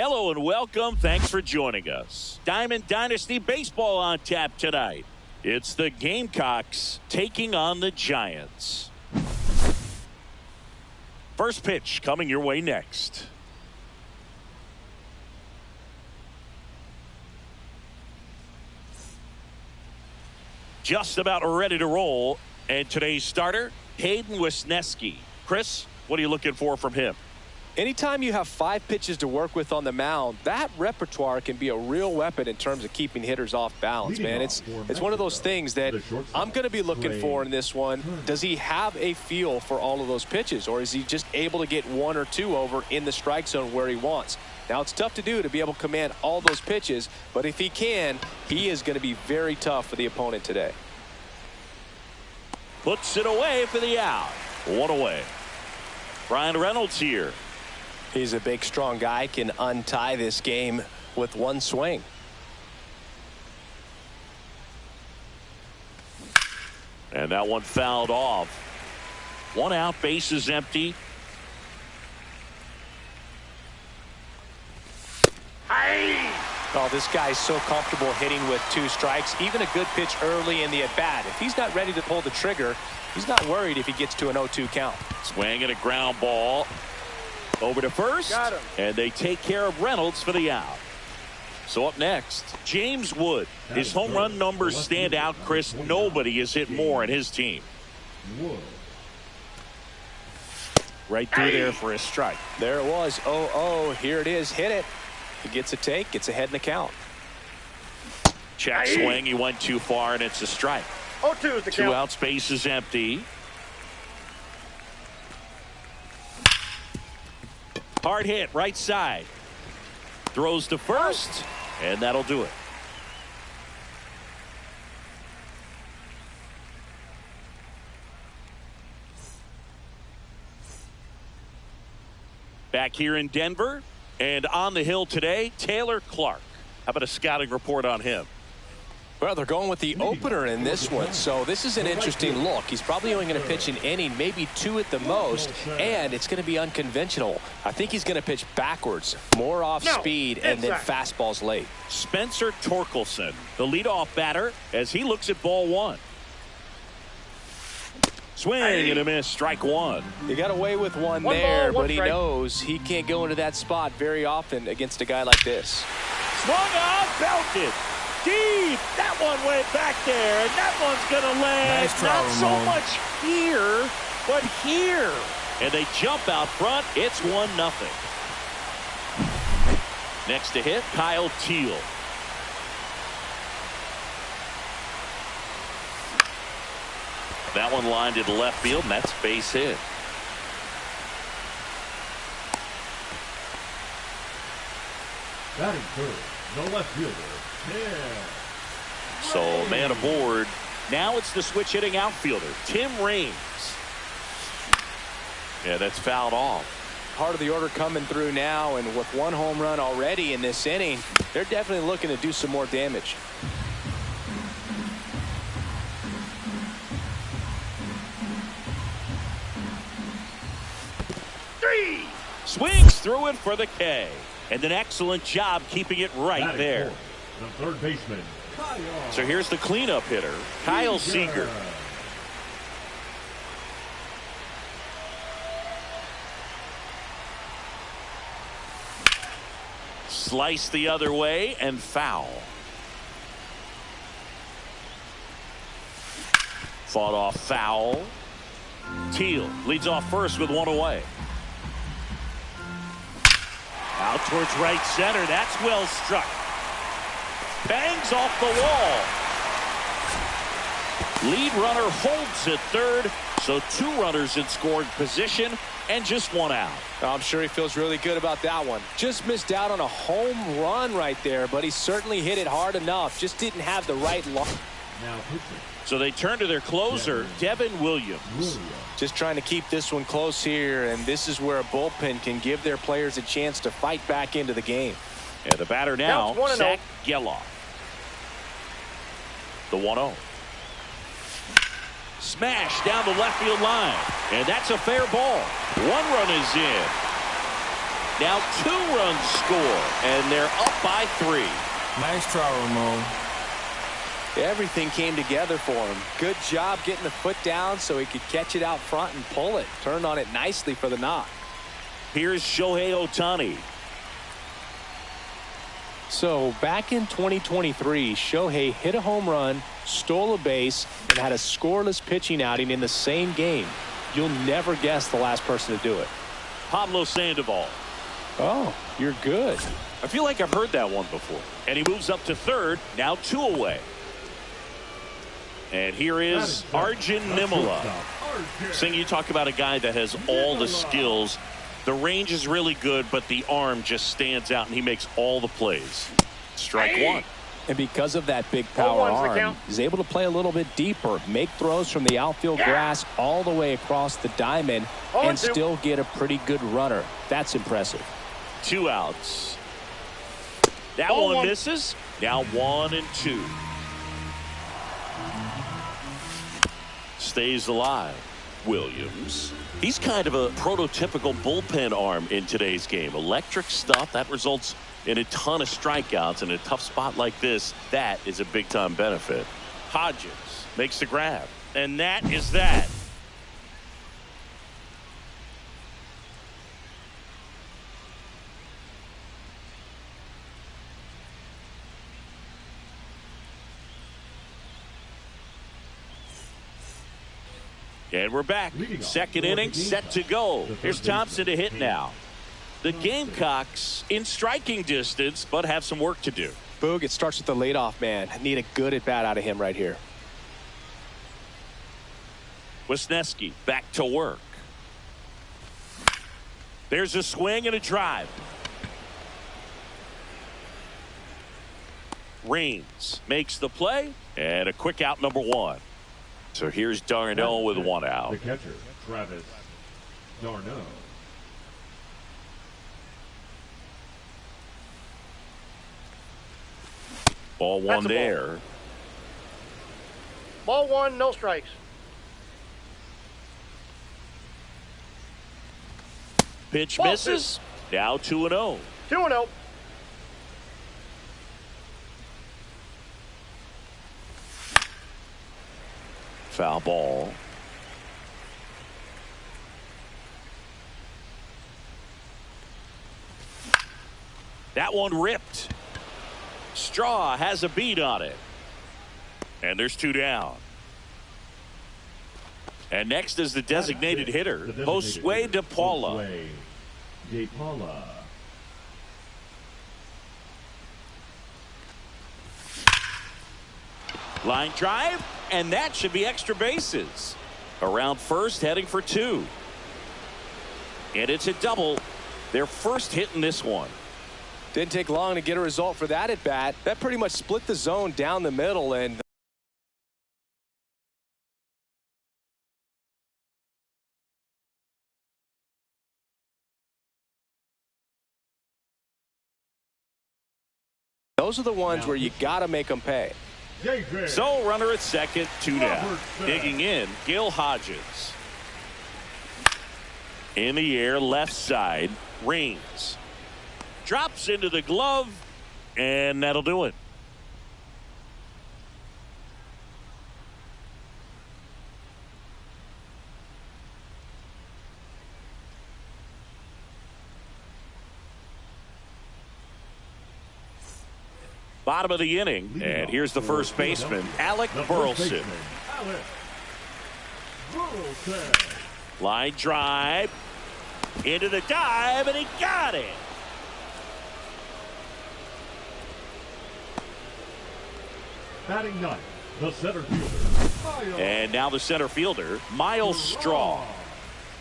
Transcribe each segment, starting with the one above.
Hello and welcome. Thanks for joining us. Diamond Dynasty Baseball on tap tonight. It's the Gamecocks taking on the Giants. First pitch coming your way next. Just about ready to roll. And today's starter, Hayden Wesneski. Chris, what are you looking for from him? Anytime you have 5 pitches to work with on the mound, that repertoire can be a real weapon in terms of keeping hitters off balance, man. It's one of those things that I'm going to be looking for in this one. Does he have a feel for all of those pitches, or is he just able to get 1 or 2 over in the strike zone where he wants? Now, it's tough to do to be able to command all those pitches, but if he can, he is going to be very tough for the opponent today. Puts it away for the out. 1 away. Bryan Reynolds here. He's a big, strong guy, can untie this game with 1 swing. And that one fouled off. 1 out, bases empty. Oh, this guy's so comfortable hitting with 2 strikes. Even a good pitch early in the at-bat. If he's not ready to pull the trigger, he's not worried if he gets to an 0-2 count. Swing and a ground ball. Over to first. Got him. And they take care of Reynolds for the out. So up next, James Wood. His home run numbers stand out, Chris. Nobody has hit more in his team. Right through there for a strike. There it was. 0-0. Here it is. Hit it. He gets a take. Gets ahead in the count. Check swing. He went too far, and it's a strike. 0-2 is the 2 count. outs, base is empty. Hard hit, right side. Throws to first, and that'll do it. Back here in Denver, and on the hill today, Taylor Clark. How about a scouting report on him? Well, they're going with the opener in this one, so this is an interesting look. He's probably only going to pitch an inning, maybe 2 at the most, and it's going to be unconventional. I think he's going to pitch backwards, more off speed, and then fastballs late. Spencer Torkelson, the leadoff batter, as he looks at ball 1. Swing and a miss, strike 1. He got away with one One there, ball, one but he strike. knows he can't go into that spot very often against a guy like this. Swung on, belted. Deep. That one went back there, and that one's going to land. Nice try, Not so Ramon. much here, but here. And they jump out front. It's 1-0. Next to hit, Kyle Teal. That one lined into left field, and that's base hit. Batting third, the left fielder, Tim. So man aboard. Now it's the switch hitting outfielder, Tim Raines. Yeah, that's fouled off. Part of the order coming through now, and with 1 home run already in this inning, they're definitely looking to do some more damage. Swings through it for the K. And an excellent job keeping it right Batting there. fourth, the third baseman, Kyle. So here's the cleanup hitter, Kyle Seager. Slice the other way and foul. Fought off foul. Teal leads off first with 1 away. Out towards right center. That's well struck. Bangs off the wall. Lead runner holds at third. So 2 runners in scoring position and just 1 out. I'm sure he feels really good about that one. Just missed out on a home run right there, but he certainly hit it hard enough. Just didn't have the right line. Now pitching, So they turn to their closer, Devin Williams. Just trying to keep this one close here, and this is where a bullpen can give their players a chance to fight back into the game. And the batter now, Counts 1-0. Zach Geloff. The 1-0. Smash down the left field line. And that's a fair ball. 1 run is in. Now 2 runs score, and they're up by 3. Nice try, Ramon. Everything came together for him. Good job getting the foot down so he could catch it out front and pull it. Turned on it nicely for the knock. Here's Shohei Ohtani. So back in 2023, Shohei hit a home run, stole a base, and had a scoreless pitching outing in the same game. You'll never guess the last person to do it. Pablo Sandoval. Oh, you're good. I feel like I've heard that one before. And he moves up to third, now 2 away. And here is Arjun Nimala. Sing, you talk about a guy that has all the skills. The range is really good, but the arm just stands out, and he makes all the plays. Strike 1. And because of that big power arm, he's able to play a little bit deeper, make throws from the outfield grass all the way across the diamond, and still get a pretty good runner. That's impressive. 2 outs. That one misses. Now 1 and 2. Stays alive. Williams. He's kind of a prototypical bullpen arm in today's game. Electric stuff that results in a ton of strikeouts. In a tough spot like this, that is a big-time benefit. Hodges makes the grab, and that is that. And we're back. Second inning set to go. Here's Thompson to hit now. The Gamecocks in striking distance, but have some work to do. Boog, it starts with the leadoff man. Need a good at bat out of him right here. Wisniewski back to work. There's a swing and a drive. Raines makes the play, and a quick out, number 1. So here's d'Arnaud with 1 out. The catcher, Travis d'Arnaud. Ball 1 there. Ball 1, no strikes. Pitch Ball misses. Now 2-0. 2-0. Foul ball. That one ripped. Straw has a beat on it. And there's 2 down. And next is the designated hitter, Josue De Paula. De Paula. Line drive, and that should be extra bases. Around first, heading for 2. And it's a double. Their first hit in this one. Didn't take long to get a result for that at bat. That pretty much split the zone down the middle, and those are the ones where you got to make them pay. So runner at second, 2 down. Digging in, Gil Hodges. In the air, left side, Raines. Drops into the glove, and that'll do it. Bottom of the inning, and here's the first baseman, Alec Burleson. Line drive into the dive, and he got it. Batting ninth, the center fielder. And now the center fielder, Miles Straw.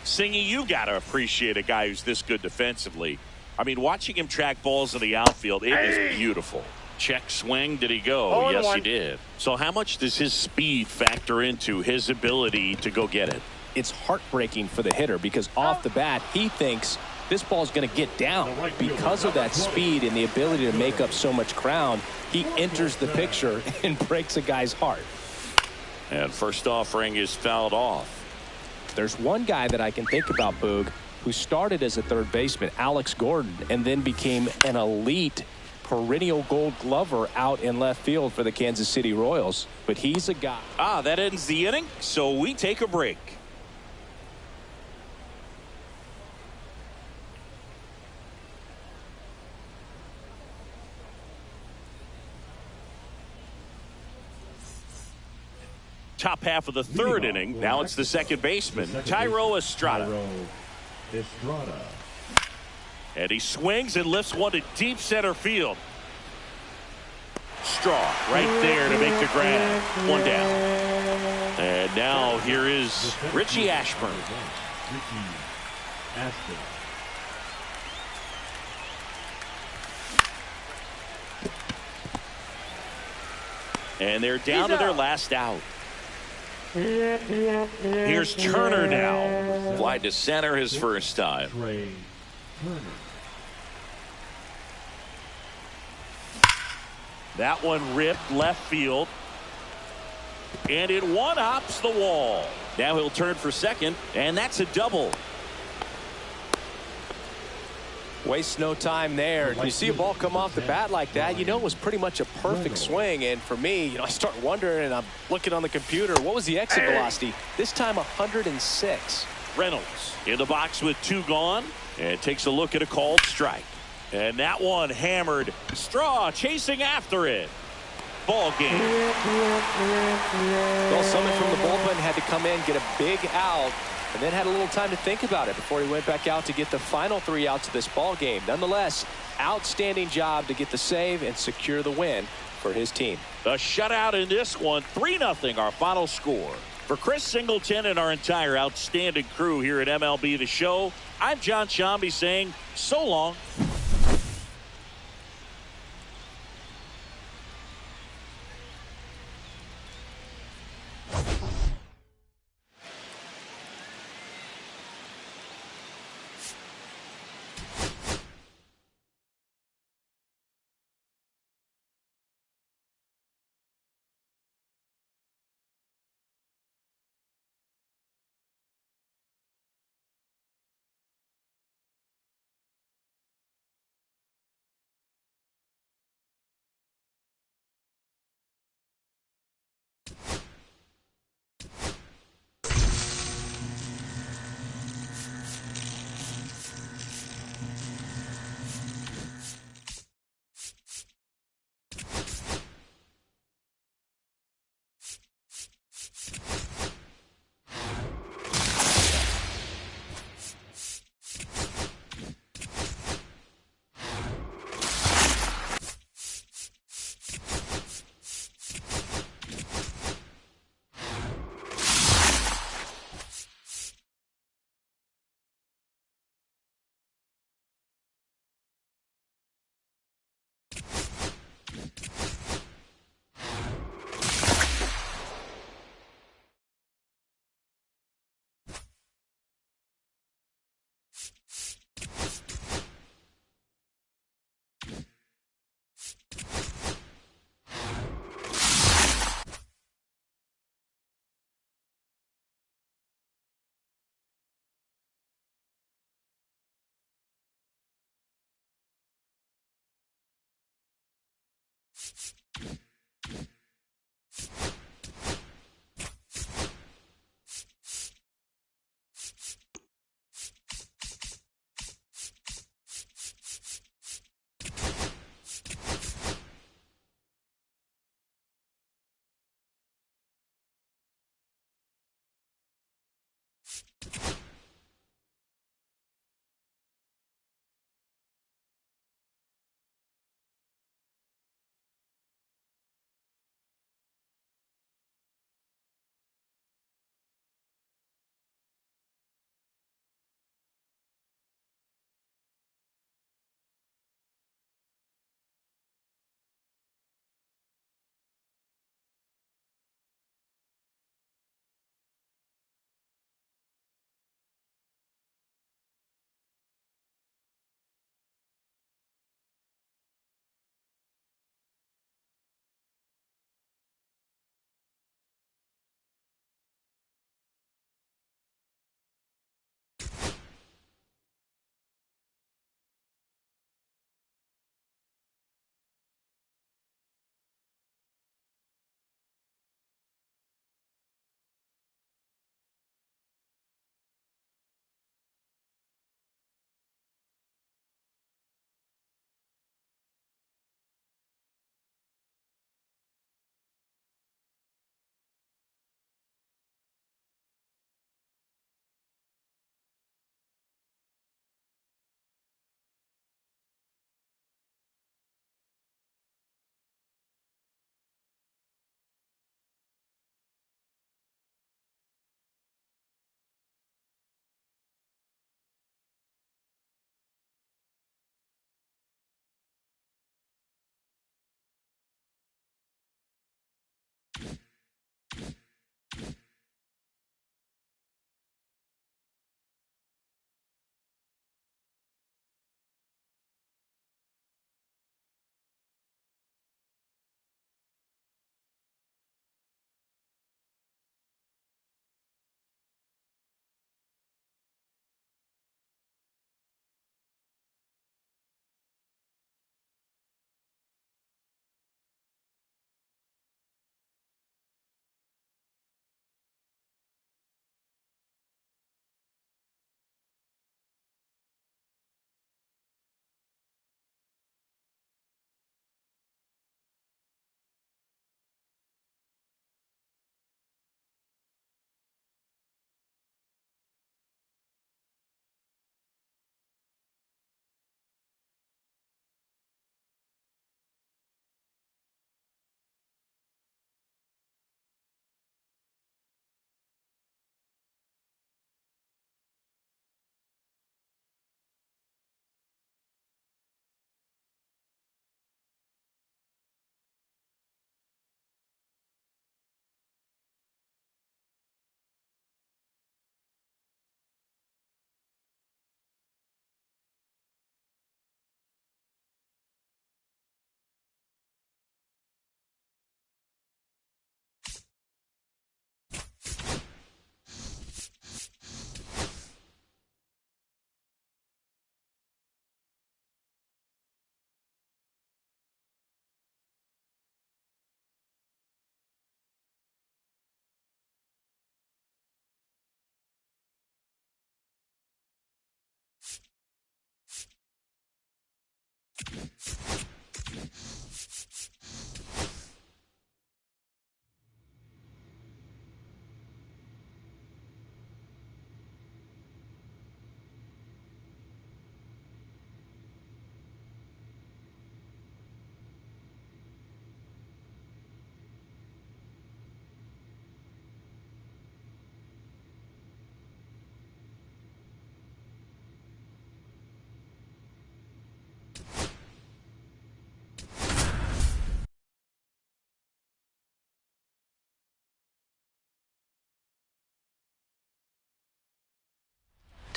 Singy, you got to appreciate a guy who's this good defensively. I mean, watching him track balls in the outfield, it is beautiful. Check swing. Did he go? Yes, he did. So how much does his speed factor into his ability to go get it? It's heartbreaking for the hitter because off the bat, he thinks this ball's going to get down. Because of that speed and the ability to make up so much ground, he enters the picture and breaks a guy's heart. And first offering is fouled off. There's one guy that I can think about, Boog, who started as a third baseman, Alex Gordon, and then became an elite perennial Gold Glover out in left field for the Kansas City Royals. But he's a guy. That ends the inning, so we take a break. Top half of the third inning. Now it's the second baseman, Thairo Estrada. And he swings and lifts one to deep center field. Straw right there to make the grab. One down. And now here is Richie Ashburn. And they're down to their last out. Here's Turner now. Fly to center his first time. That one ripped left field. And it one-hops the wall. Now he'll turn for second, and that's a double. Waste no time there. You see a ball come off the bat like that, you know it was pretty much a perfect swing. And for me, I start wondering, and I'm looking on the computer, what was the exit velocity? This time 106. Reynolds in the box with two gone, and takes a look at a called strike. And that one hammered. Straw chasing after it. Ball game. Well, Summit from the bullpen had to come in, get a big out, and then had a little time to think about it before he went back out to get the final 3 outs of this ball game. Nonetheless, outstanding job to get the save and secure the win for his team. A shutout in this one, 3-0 our final score. For Chris Singleton and our entire outstanding crew here at MLB The Show, I'm John Sciambi saying so long.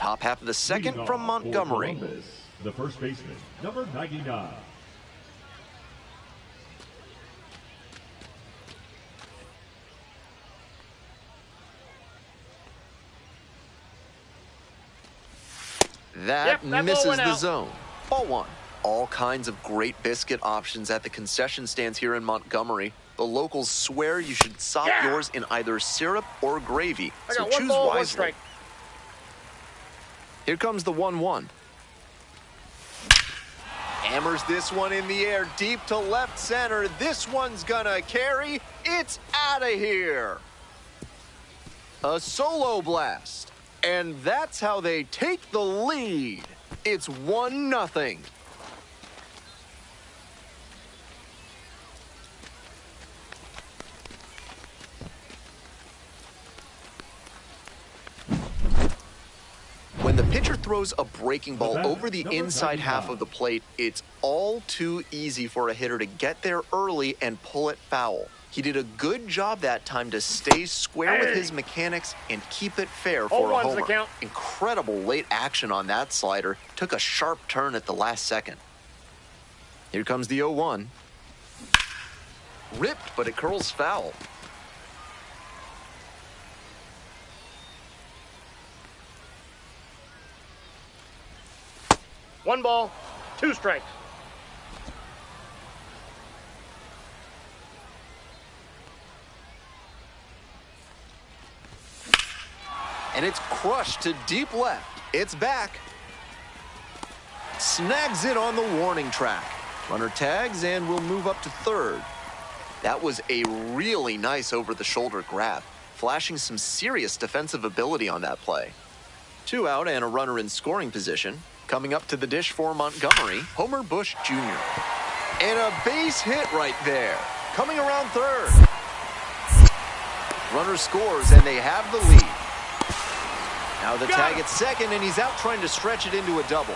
Top half of the second Leading from off for Montgomery. Columbus, the first baseman, number 99. That ball misses went the out. zone. Ball one. All kinds of great biscuit options at the concession stands here in Montgomery. The locals swear you should sop yours in either syrup or gravy, I so got one choose ball, one wisely. strike. Here comes the 1-1. Hammers this one in the air deep to left center. This one's gonna carry. It's out of here. A solo blast. And that's how they take the lead. It's 1-0. When the pitcher throws a breaking ball over the inside half of the plate, it's all too easy for a hitter to get there early and pull it foul. He did a good job that time to stay square with his mechanics and keep it fair for a 0-1's the homer. count. Incredible late action on that slider. Took a sharp turn at the last second. Here comes the 0-1. Ripped, but it curls foul. One ball, two strikes. And it's crushed to deep left. It's back. Snags it on the warning track. Runner tags and will move up to third. That was a really nice over-the-shoulder grab, flashing some serious defensive ability on that play. 2 out and a runner in scoring position. Coming up to the dish for Montgomery, Homer Bush Jr. And a base hit right there. Coming around third. Runner scores and they have the lead. Now the tag at second, and he's out trying to stretch it into a double.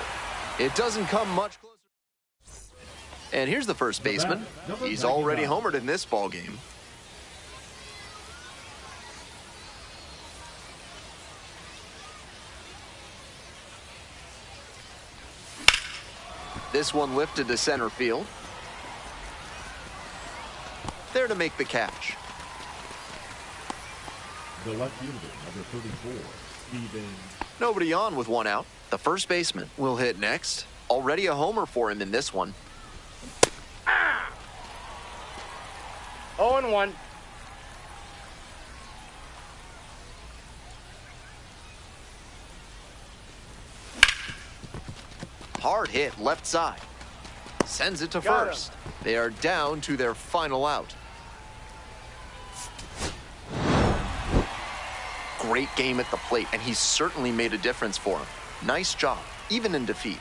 It doesn't come much closer. And here's the first baseman. He's already homered in this ballgame. This one lifted to center field. There to make the catch. The left fielder, number 34, Steven. Nobody on with 1 out. The first baseman will hit next. Already a homer for him in this one. 0-1. Hard hit left side. Sends it to Got him. first. They are down to their final out. Great game at the plate, and he certainly made a difference for him. Nice job, even in defeat.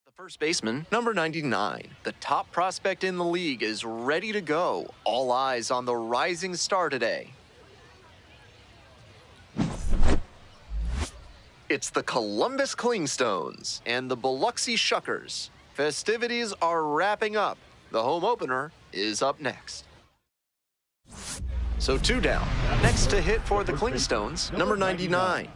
The first baseman, number 99, the top prospect in the league, is ready to go. All eyes on the rising star today. It's the Columbus Clingstones and the Biloxi Shuckers. Festivities are wrapping up. The home opener is up next. So 2 down. Next to hit for the Clingstones, number 99.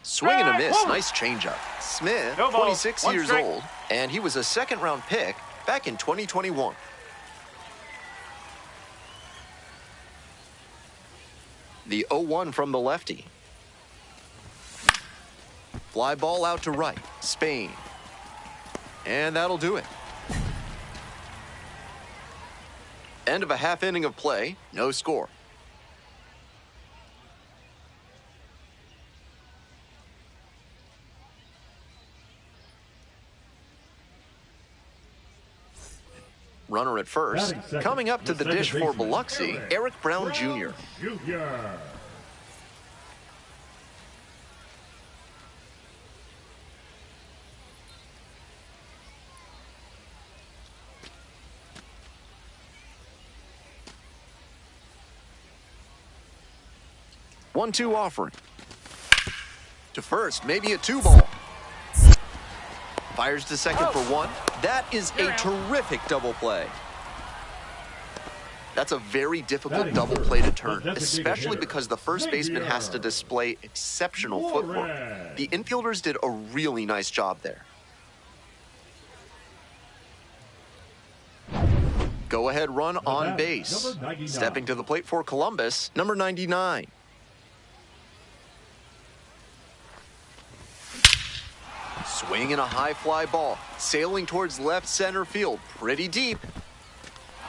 Swing and a miss, nice changeup. Smith, 26 years old, and he was a second-round pick back in 2021. The 0-1 from the lefty. Fly ball out to right, Spain. And that'll do it. End of a half inning of play, no score. Runner at first. Coming up to the dish for Biloxi, Eric Brown Jr. 1-2 offering. To first, maybe a 2-ball. Fires to second for 1. That is a terrific double play. That's a very difficult double play to turn, especially because the first baseman has to display exceptional footwork. The infielders did a really nice job there. Go-ahead run on base. Stepping to the plate for Columbus, number 99. Swinging a high fly ball, sailing towards left center field, pretty deep.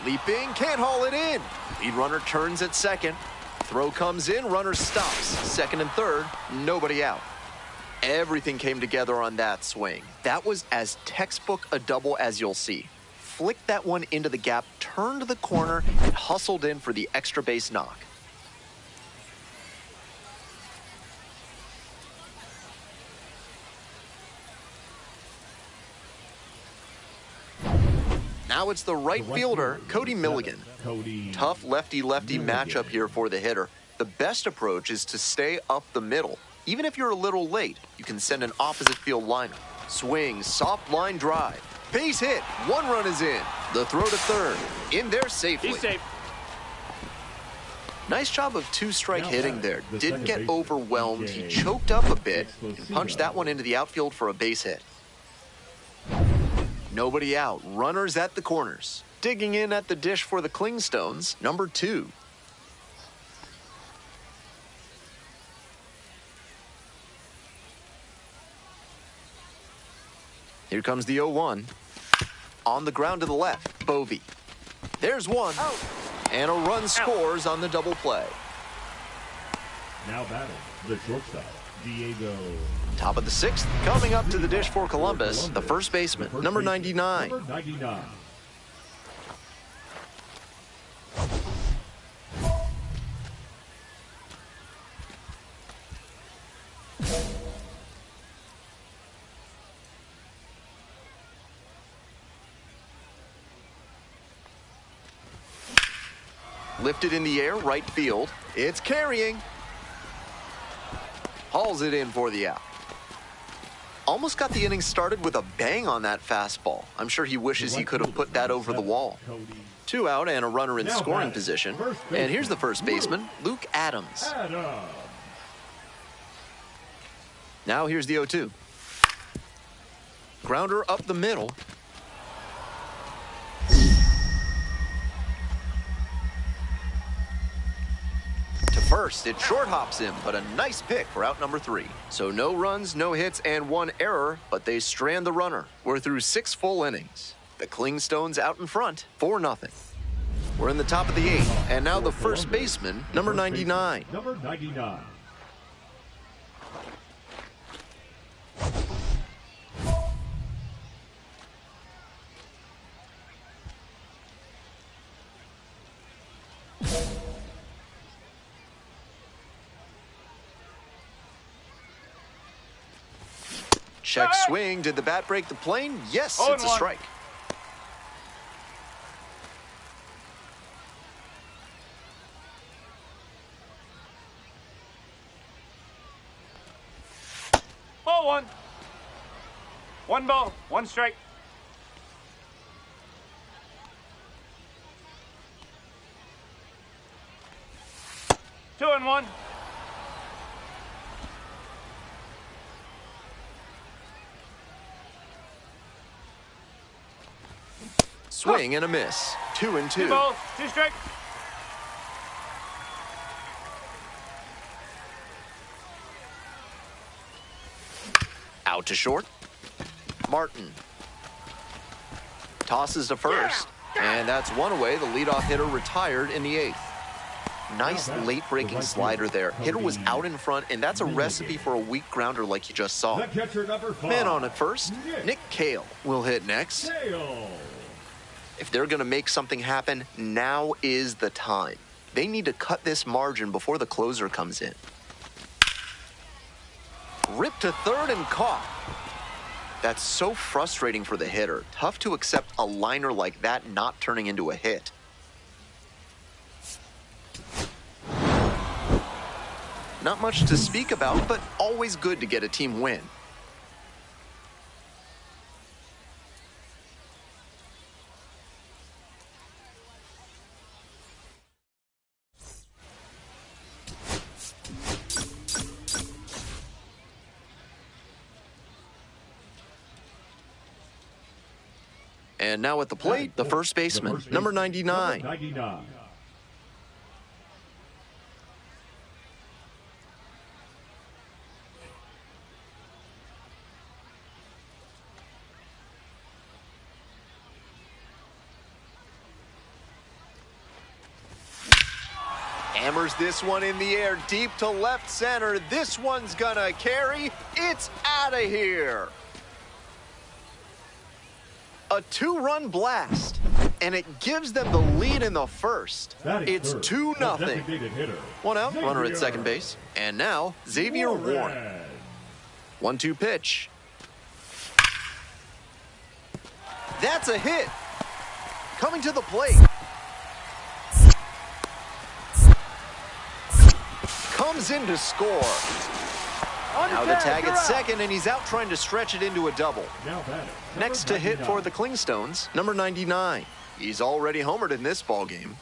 Leaping, can't haul it in. Lead runner turns at second. Throw comes in, runner stops. Second and third, nobody out. Everything came together on that swing. That was as textbook a double as you'll see. Flicked that one into the gap, turned the corner, and hustled in for the extra base knock. Now it's the right fielder, Cody Milligan. Tough lefty-lefty matchup here for the hitter. The best approach is to stay up the middle. Even if you're a little late, you can send an opposite field liner. Swing, soft line drive. Base hit, 1 run is in. The throw to third, in there safely. He's safe. Nice job of 2-strike hitting there. Didn't get overwhelmed. He choked up a bit and punched that one into the outfield for a base hit. Nobody out. Runners at the corners. Digging in at the dish for the Clingstones, number 2. Here comes the 0-1. On the ground to the left, Bovee. There's 1. And a run scores on the double play. Now batting the shortstop, Diego. Top of the 6th, coming up to the dish for Columbus, the first baseman, number 99. Number 99. Lifted in the air, right field. It's carrying. Hauls it in for the out. Almost got the inning started with a bang on that fastball. I'm sure he wishes he could have put that over the wall. 2 out and a runner in scoring position. And here's the first baseman, Luke Adams. Now here's the 0-2. Grounder up the middle. First, it short hops him, but a nice pick for out number 3. So no runs, no hits, and 1 error, but they strand the runner. We're through 6 full innings. The Clingstones out in front, 4-0. We're in the top of the 8th, and now the first baseman, number 99. Number 99. Check swing. Did the bat break the plane? Yes, it's a strike. Ball one. One ball, one strike. Two and one. Swing and a miss. 2 and 2. Two balls, two strikes. Out to short. Martin tosses to first, and that's one away. The leadoff hitter retired in the 8th. Nice late-breaking slider there. Hitter was out in front, and that's a recipe for a weak grounder like you just saw. Man on at first. Nick Cale will hit next. If they're going to make something happen, now is the time. They need to cut this margin before the closer comes in. Ripped to third and caught. That's so frustrating for the hitter. Tough to accept a liner like that not turning into a hit. Not much to speak about, but always good to get a team win. And now at the plate, the first baseman, number 99. Hammers this one in the air, deep to left center. This one's gonna carry. It's out of here. A 2-run blast, and it gives them the lead in the first. It's 2-0. One out, runner at second base. And now, Xavier Warren. 1-2 pitch. That's a hit. Coming to the plate. Comes in to score. Now the tag at second, and he's out trying to stretch it into a double. Next to hit for the Clingstones, number 99. He's already homered in this ballgame.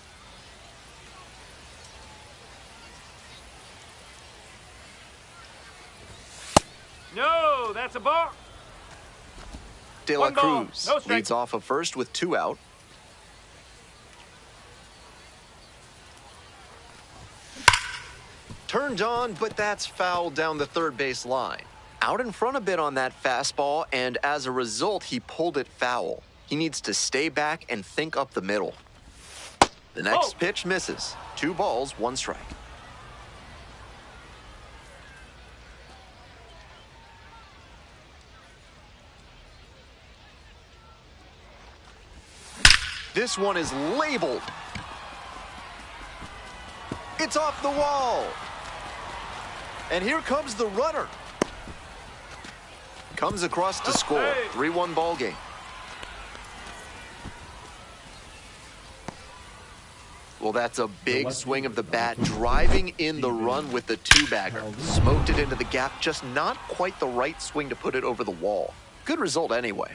No, that's a ball. De La Cruz leads off of first with 2 out. Turned on, but that's foul down the third base line. Out in front a bit on that fastball, and as a result, he pulled it foul. He needs to stay back and think up the middle. The next pitch misses. 2 balls, 1 strike. This one is labeled. It's off the wall. And here comes the runner. Comes across to score. 3-1 ball game. Well, that's a big swing of the bat, driving in the run with the 2-bagger. Smoked it into the gap, just not quite the right swing to put it over the wall. Good result anyway.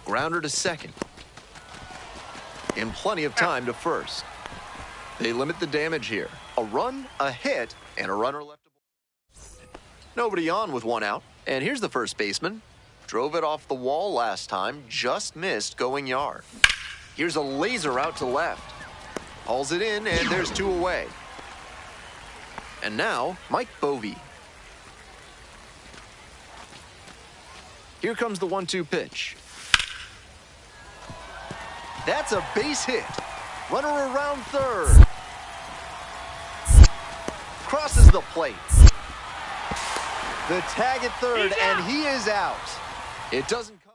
Grounder to second. And plenty of time to first. They limit the damage here. A run, a hit, and a runner left. Nobody on with 1 out. And here's the first baseman. Drove it off the wall last time, just missed going yard. Here's a laser out to left. Hauls it in, and there's 2 away. And now, Mike Bovee. Here comes the 1-2 pitch. That's a base hit. Runner around third. Crosses the plate. The tag at third, and he is out. It doesn't come.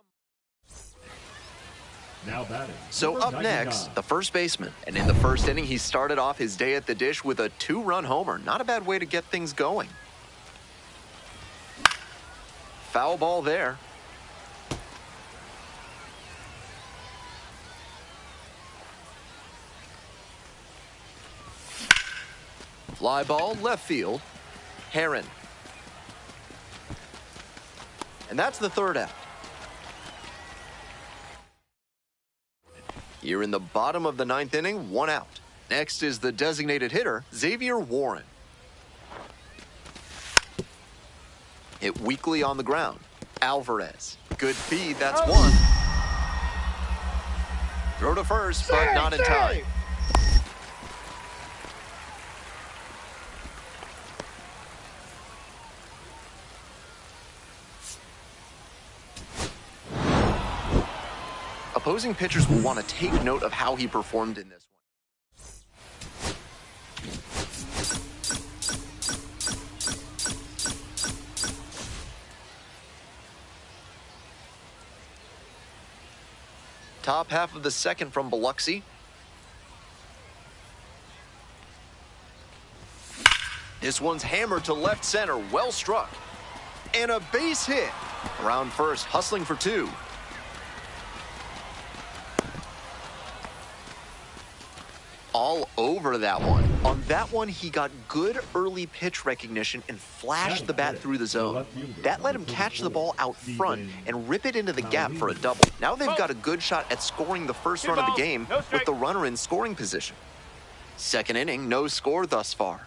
Now batting. So up next, the first baseman. And in the first inning, he started off his day at the dish with a 2-run homer. Not a bad way to get things going. Foul ball there. Fly ball left field. Heron. And that's the third out. Here in the bottom of the ninth inning, 1 out. Next is the designated hitter, Xavier Warren. Hit weakly on the ground. Alvarez. Good feed, that's 1. Throw to first, but not in time. Opposing pitchers will want to take note of how he performed in this one. Top half of the second from Biloxi. This one's hammered to left center, well struck. And a base hit. Around first, hustling for 2. All over that one. On that one, he got good early pitch recognition and flashed the bat through the zone. That let him catch the ball out front and rip it into the gap for a double. Now they've got a good shot at scoring the first run of the game with the runner in scoring position. Second inning, no score thus far.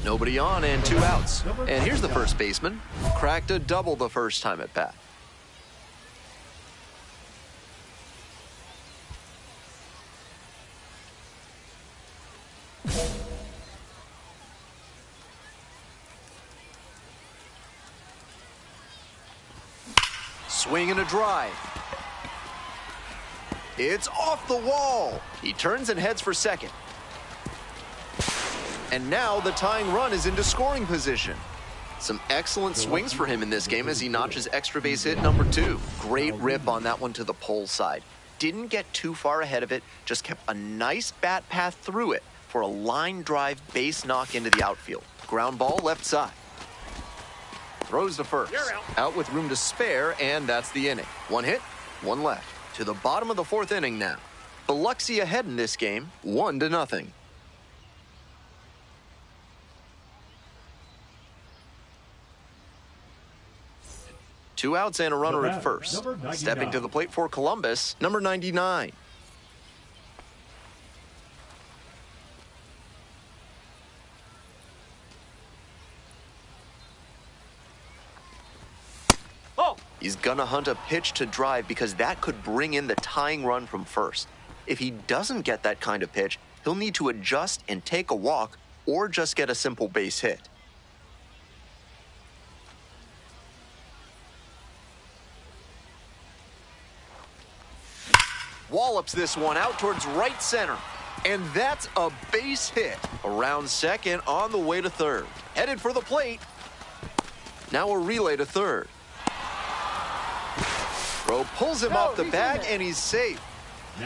Nobody on and 2 outs. And here's the first baseman. Cracked a double the first time at bat. Swing and a drive. It's off the wall. He turns and heads for second. And now the tying run is into scoring position. Some excellent swings for him in this game as he notches extra base hit number 2. Great rip on that one to the pole side. Didn't get too far ahead of it, just kept a nice bat path through it for a line drive base knock into the outfield. Ground ball left side. Throws to first. Out with room to spare, and that's the inning. 1 hit, 1 left. To the bottom of the 4th inning now. Biloxi ahead in this game, 1-0. Two outs and a runner at first. Stepping to the plate for Columbus, number 99. He's gonna hunt a pitch to drive because that could bring in the tying run from first. If he doesn't get that kind of pitch, he'll need to adjust and take a walk or just get a simple base hit. Wallops this one out towards right center. And that's a base hit. Around second, on the way to third. Headed for the plate. Now a relay to third. Throw pulls him off the bag, and he's safe.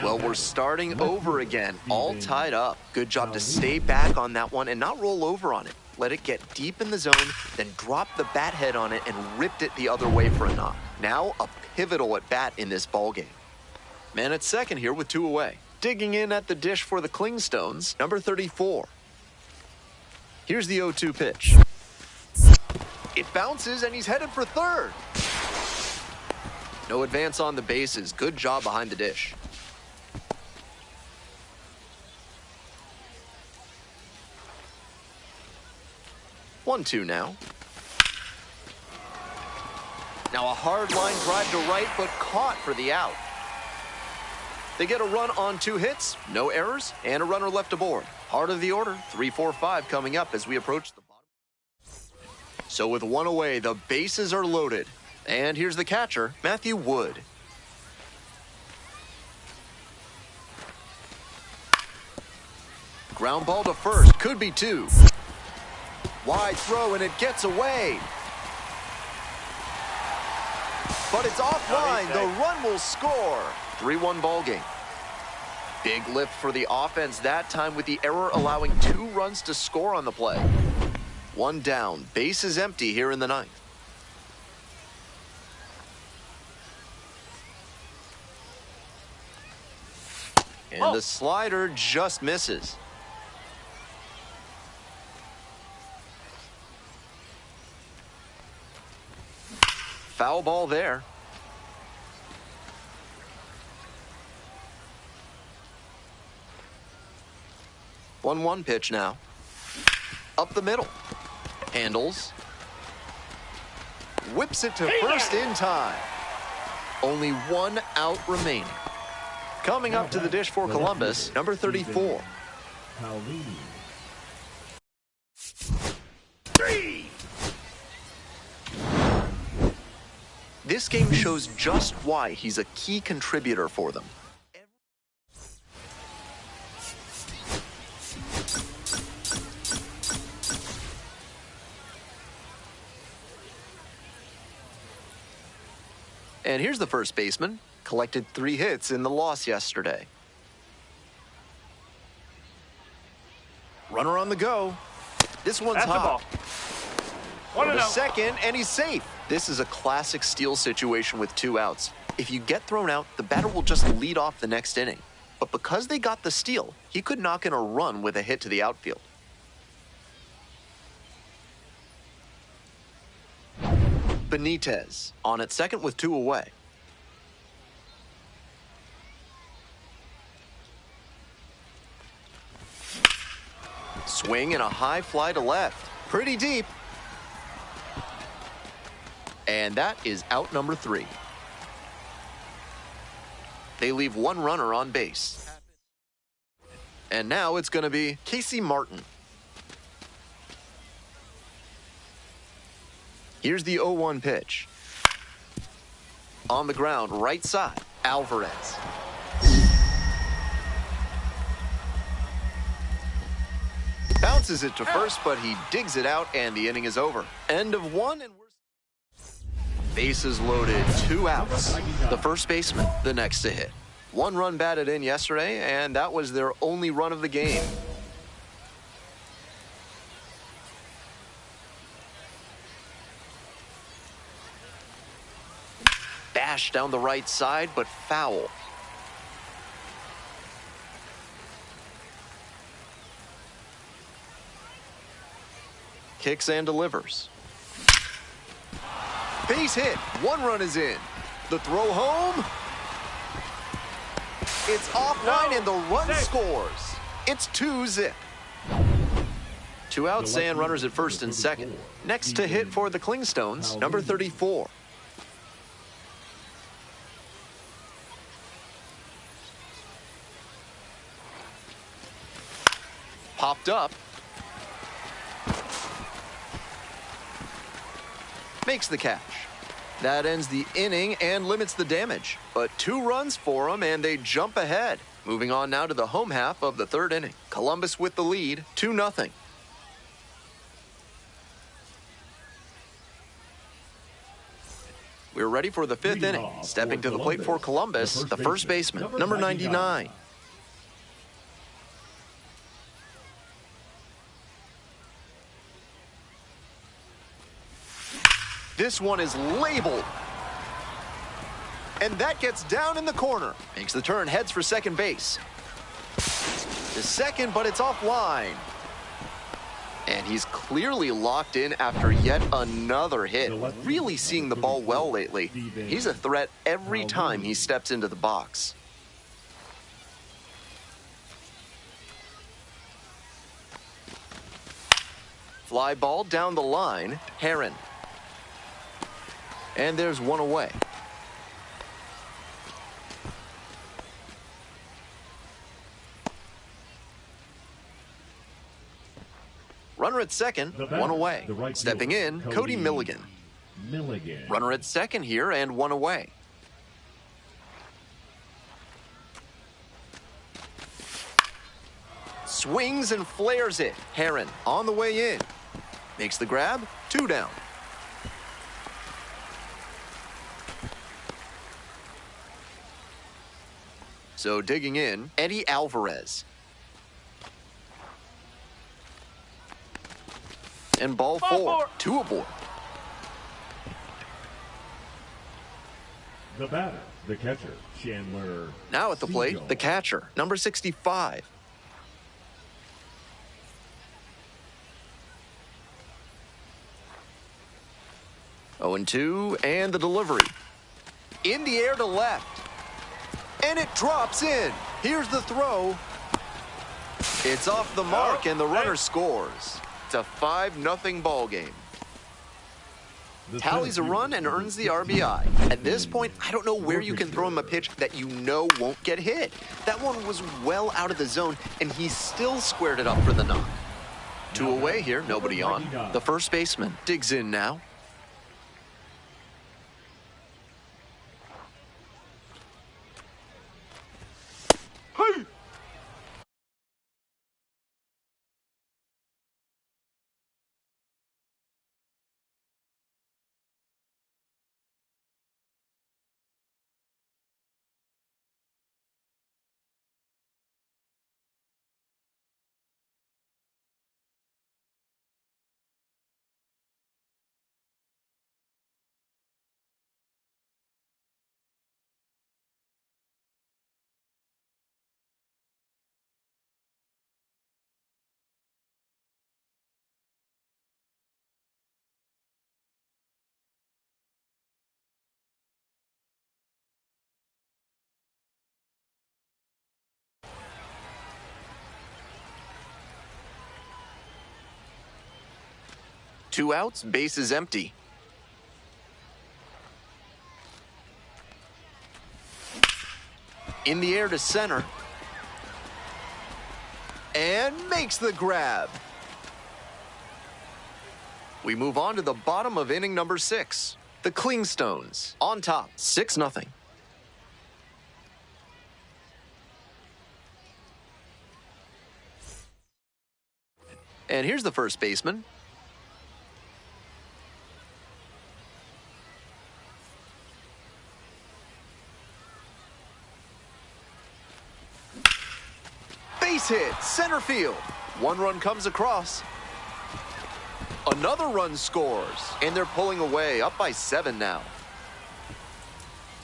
Well, we're starting over again, all tied up. Good job to stay back on that one and not roll over on it. Let it get deep in the zone, then drop the bat head on it and ripped it the other way for a knock. Now a pivotal at bat in this ballgame. Man at second here with 2 away. Digging in at the dish for the Clingstones, number 34. Here's the 0-2 pitch. It bounces, and he's headed for third. No advance on the bases. Good job behind the dish. One-two now. Now a hard line drive to right, but caught for the out. They get a run on 2 hits, no errors, and a runner left aboard. Heart of the order, 3-4-5 coming up as we approach the bottom. So with 1 away, the bases are loaded. And here's the catcher, Matthew Wood. Ground ball to first, could be two. Wide throw, and it gets away. But it's offline. The run will score. 3-1 ball game. Big lift for the offense that time, with the error allowing 2 runs to score on the play. 1 down. Base is empty here in the 9th. And the slider just misses. Foul ball there. One pitch now. Up the middle. Handles. Whips it to first in time. Only 1 out remaining. Coming up to the dish for Columbus, number 34. Paulini. 3. This game shows just why he's a key contributor for them. And here's the first baseman. Collected 3 hits in the loss yesterday. Runner on the go. This one's That's a hot. ball. 1-0. The second, and he's safe. This is a classic steal situation with 2 outs. If you get thrown out, the batter will just lead off the next inning. But because they got the steal, he could knock in a run with a hit to the outfield. Benitez on at second with 2 away. Swing and a high fly to left. Pretty deep. And that is out number 3. They leave 1 runner on base. And now it's going to be Casey Martin. Here's the 0-1 pitch. On the ground, right side, Alvarez. Bounces it to first, but he digs it out, and the inning is over. End of 1, and we're... Bases loaded, 2 outs. The first baseman, the next to hit. 1 run batted in yesterday, and that was their only run of the game. Bash down the right side, but foul. Kicks and delivers. Base hit. 1 run is in. The throw home. It's offline, and the run scores. It's 2-zip. 2 outs and runners at first and second. Next to hit for the Clingstones, number 34. Popped up. Makes the catch. That ends the inning and limits the damage. But 2 runs for them, and they jump ahead. Moving on now to the home half of the 3rd inning. Columbus with the lead, 2-0. We're ready for the 5th inning. Stepping to the plate for Columbus, the first baseman, number 99. This one is labeled. And that gets down in the corner. Makes the turn, heads for second base. The second, but it's offline. And he's clearly locked in after yet another hit. Really seeing the ball well lately. He's a threat every time he steps into the box. Fly ball down the line, Heron. And there's 1 away. Runner at second, 1 away. Stepping in, Cody Milligan. Milligan. Runner at second here and one away. Swings and flares it. Heron on the way in. Makes the grab. 2 down. So digging in, Eddie Alvarez. And ball 4. 2 aboard. The batter, the catcher, Chandler. Now at the plate, Siegel. the catcher, number 65. Oh, and 2, and the delivery. In the air to left. And it drops in. Here's the throw. It's off the mark, and the runner scores. It's a 5-0 ball game. The Tallies a center run and fielder, earns the number RBI. At this 16, point, I don't know where you can throw him a pitch that you know won't get hit. That one was well out of the zone, and he still squared it up for the knock. 2 away here, nobody on. The first baseman digs in now. Two outs, base is empty. In the air to center. And makes the grab. We move on to the bottom of inning number 6. The Clingstones on top, 6-0. And here's the first baseman. Base hit, center field. 1 run comes across. Another run scores, and they're pulling away, up by 7 now.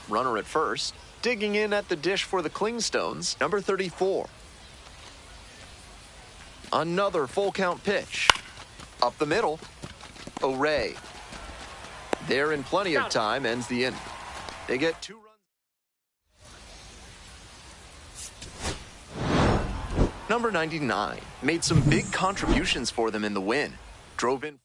Runner at first, digging in at the dish for the Clingstones, number 34. Another full count pitch. Up the middle, O'Ray. There in plenty of time, ends the inning. They get 2 runs. Number 99 made some big contributions for them in the win. Drove in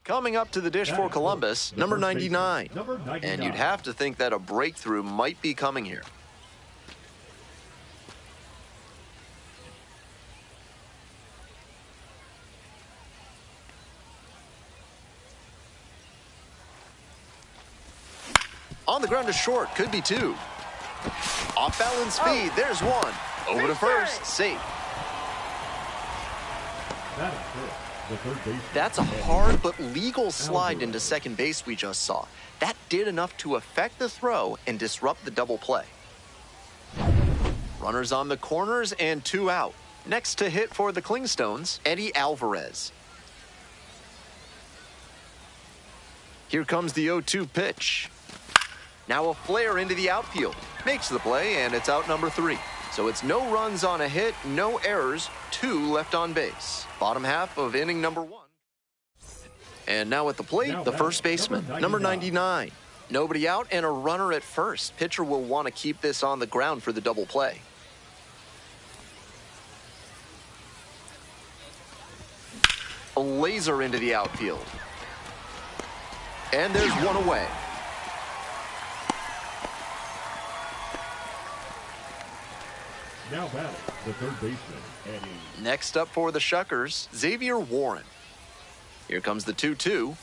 Coming up to the dish for Columbus, number 99. And you'd have to think that a breakthrough might be coming here. On the ground to short, could be two. Off balance speed, there's one. Over to first, safe. That's a hard but legal slide into second base we just saw. That did enough to affect the throw and disrupt the double play. Runners on the corners and two out. Next to hit for the Clingstones, Eddie Alvarez. Here comes the 0-2 pitch. Now a flare into the outfield. Makes the play, and it's out number 3. So it's no runs on a hit, no errors, 2 left on base. Bottom half of inning number 1. And now at the plate, the first baseman, number 99. Nobody out and a runner at first. Pitcher will want to keep this on the ground for the double play. A laser into the outfield. And there's one away. Now batting, the third baseman, Eddie. Next up for the Shuckers, Xavier Warren. Here comes the 2-2.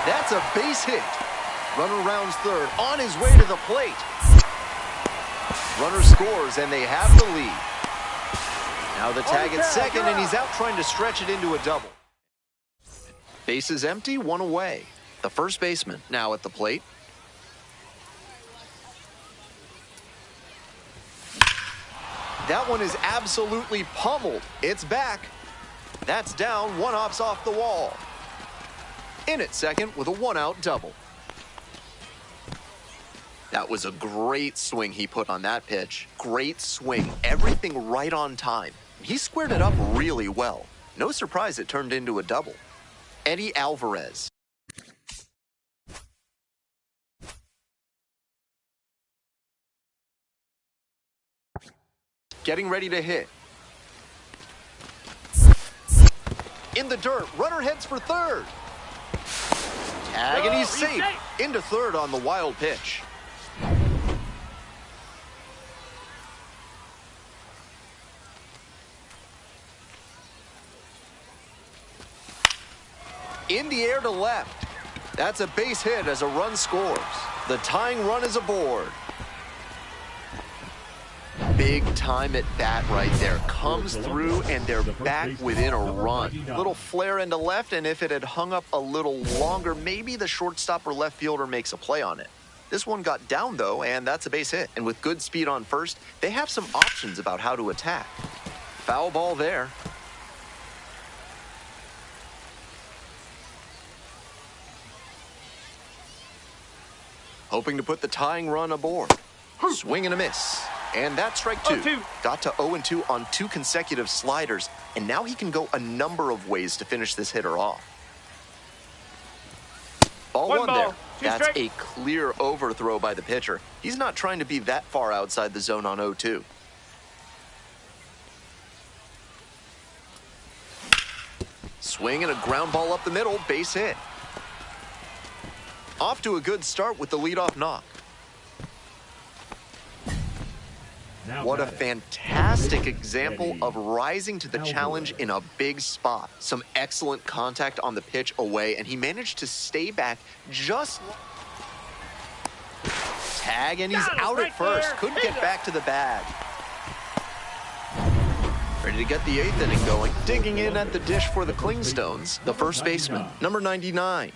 That's a base hit. Runner rounds third, on his way to the plate. Runner scores, and they have the lead. Now the tag at second, and he's out trying to stretch it into a double. Base is empty, one away. The first baseman now at the plate. That one is absolutely pummeled. It's back. That's down, one hops off the wall. In at second with a one-out double. That was a great swing he put on that pitch. Great swing, everything right on time. He squared it up really well. No surprise it turned into a double. Eddie Alvarez. Getting ready to hit. In the dirt, runner heads for third. Tag, and he's safe. Into third on the wild pitch. In the air to left. That's a base hit as a run scores. The tying run is aboard. Big time at bat right there. Comes through, and they're back within a run. Little flare into left, and if it had hung up a little longer, maybe the shortstop or left fielder makes a play on it. This one got down, though, and that's a base hit. And with good speed on first, they have some options about how to attack. Foul ball there. Hoping to put the tying run aboard. Swing and a miss. And that's strike 2. Got to 0-2 on 2 consecutive sliders, and now he can go a number of ways to finish this hitter off. Ball one there. That's a clear overthrow by the pitcher. He's not trying to be that far outside the zone on 0-2. Swing and a ground ball up the middle, base hit. Off to a good start with the leadoff knock. What a fantastic example of rising to the challenge in a big spot. Some excellent contact on the pitch away, and he managed to stay back just... Tag, and he's out at first. Couldn't get back to the bag. Ready to get the 8th inning going. Digging in at the dish for the Clingstones, the first baseman, number 99.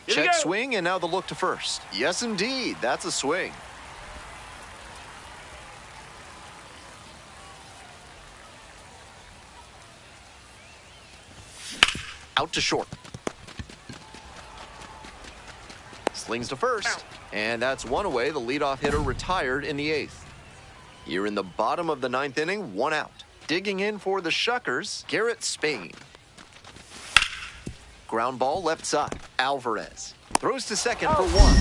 Check swing, and now the look to first. Yes, indeed. That's a swing. Out to short. Slings to first. And that's one away. The leadoff hitter retired in the 8th. Here in the bottom of the 9th inning, one out. Digging in for the Shuckers, Garrett Spain. Ground ball left side. Alvarez throws to second for one.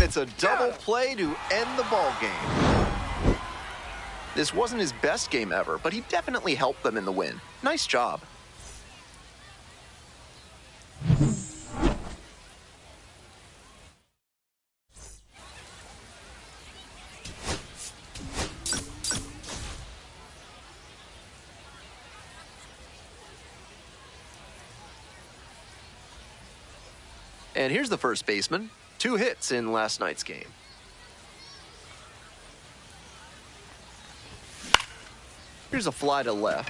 And it's a double play to end the ball game. This wasn't his best game ever, but he definitely helped them in the win. Nice job. And here's the first baseman. 2 hits in last night's game. Here's a fly to left.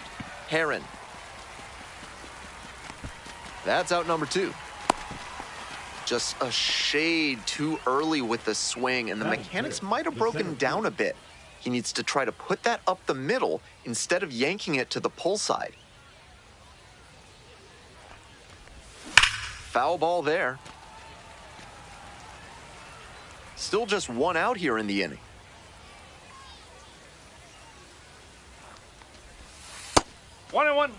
Heron. That's out number 2. Just a shade too early with the swing, and the mechanics might have broken down a bit. He needs to try to put that up the middle instead of yanking it to the pull side. Foul ball there. Still just 1 out here in the inning. One and one.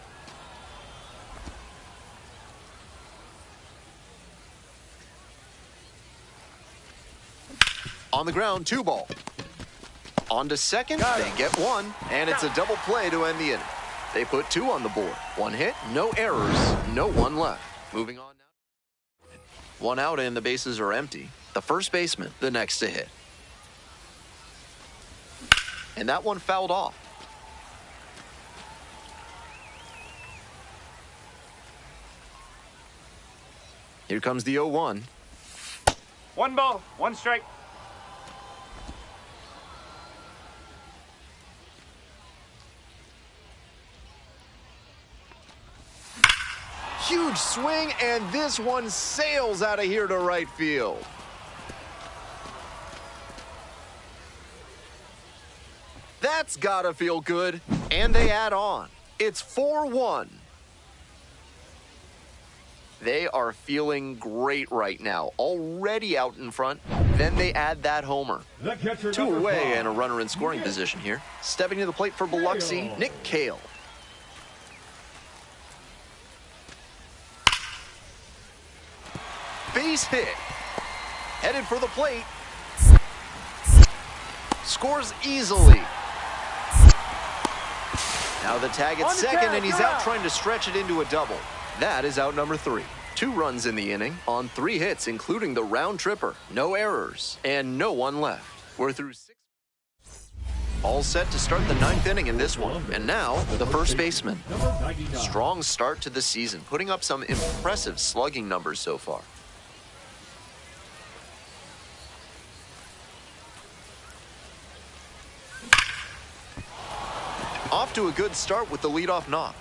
On the ground, 2 ball. On to second, they get 1, and it's a double play to end the inning. They put 2 on the board. 1 hit, no errors, no 1 left. Moving on now. 1 out and the bases are empty. The first baseman, the next to hit. And that one fouled off. Here comes the 0-1. 1 ball, 1 strike. Huge swing, and this one sails out of here to right field. That's gotta feel good. And they add on. It's 4-1. They are feeling great right now. Already out in front. Then they add that homer. 2 away and a runner in scoring position here. Stepping to the plate for Biloxi, Nick Cale. Base hit. Headed for the plate. Scores easily. Now the tag at second, and he's out trying to stretch it into a double. That is out number 3. 2 runs in the inning on 3 hits, including the round tripper. No errors, and no 1 left. We're through 6. All set to start the 9th inning in this one. And now, the first baseman. Strong start to the season, putting up some impressive slugging numbers so far. Off to a good start with the leadoff knock.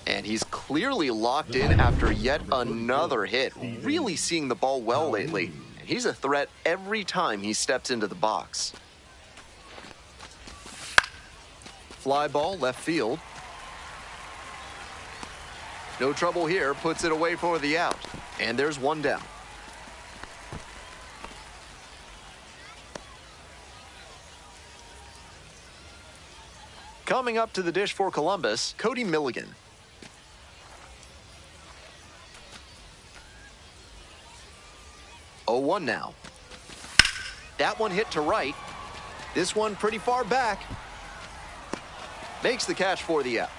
And he's clearly locked in after yet another hit. Really seeing the ball well lately. And he's a threat every time he steps into the box. Fly ball left field. No trouble here, puts it away for the out. And there's 1 down. Coming up to the dish for Columbus, Cody Milligan. Oh, 1 now. That one hit to right. This one pretty far back. Makes the catch for the out.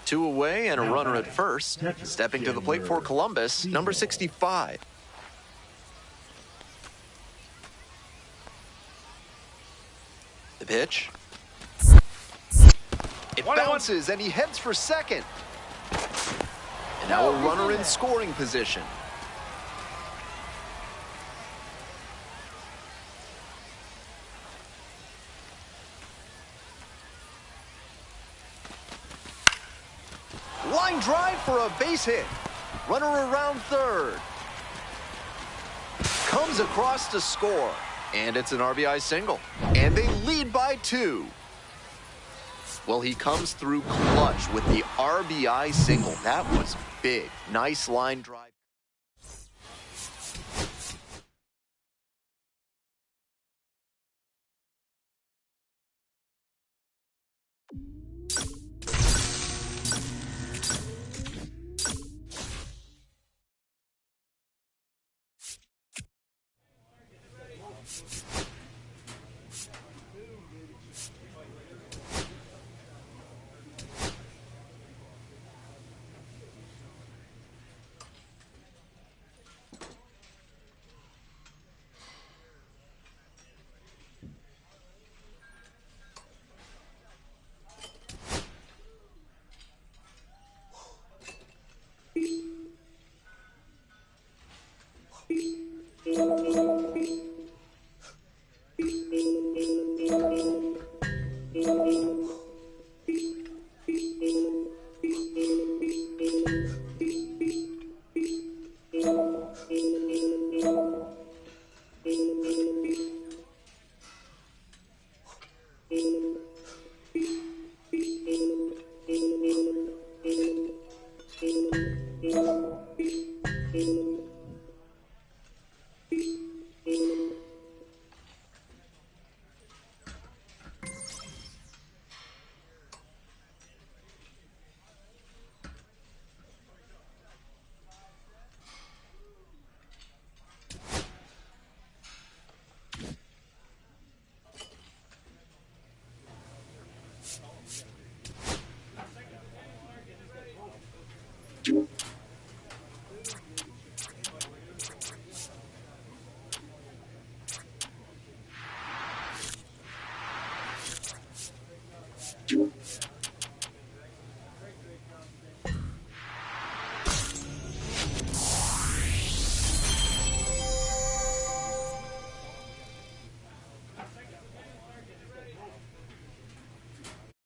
2 away and a runner at first. Stepping to the plate for Columbus, number 65. The pitch. It bounces and he heads for second. And now a runner in scoring position. Line drive for a base hit. Runner around third. Comes across to score. And it's an RBI single. And they lead by 2. Well, he comes through clutch with the RBI single. That was big. Nice line drive.